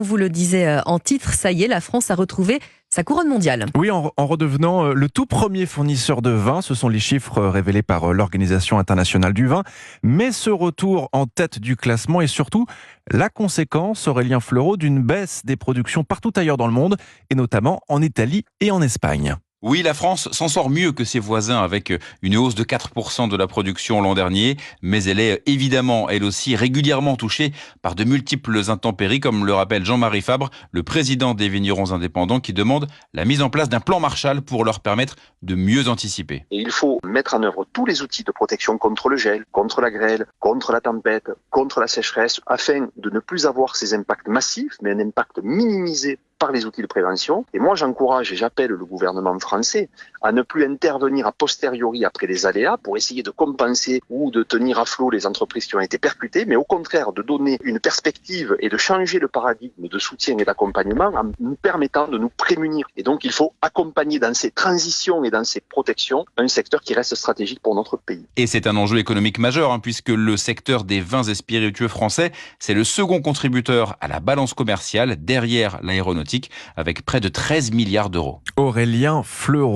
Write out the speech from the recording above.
Vous le disiez en titre, ça y est, la France a retrouvé sa couronne mondiale. Oui, en redevenant le tout premier fournisseur de vin, ce sont les chiffres révélés par l'Organisation internationale du vin. Mais ce retour en tête du classement est surtout la conséquence, Aurélien Fleureau, d'une baisse des productions partout ailleurs dans le monde, et notamment en Italie et en Espagne. Oui, la France s'en sort mieux que ses voisins avec une hausse de 4% de la production l'an dernier, mais elle est évidemment, elle aussi, régulièrement touchée par de multiples intempéries, comme le rappelle Jean-Marie Fabre, le président des vignerons indépendants, qui demande la mise en place d'un plan Marshall pour leur permettre de mieux anticiper. Et il faut mettre en œuvre tous les outils de protection contre le gel, contre la grêle, contre la tempête, contre la sécheresse, afin de ne plus avoir ces impacts massifs, mais un impact minimisé par les outils de prévention. Et moi, j'encourage et j'appelle le gouvernement français à ne plus intervenir a posteriori après les aléas pour essayer de compenser ou de tenir à flot les entreprises qui ont été percutées, mais au contraire de donner une perspective et de changer le paradigme de soutien et d'accompagnement en nous permettant de nous prémunir. Et donc, il faut accompagner dans ces transitions et dans ces protections un secteur qui reste stratégique pour notre pays. Et c'est un enjeu économique majeur, puisque le secteur des vins et spiritueux français, c'est le second contributeur à la balance commerciale derrière l'aéronautique, avec près de 13 milliards d'euros. Aurélien Fleureau.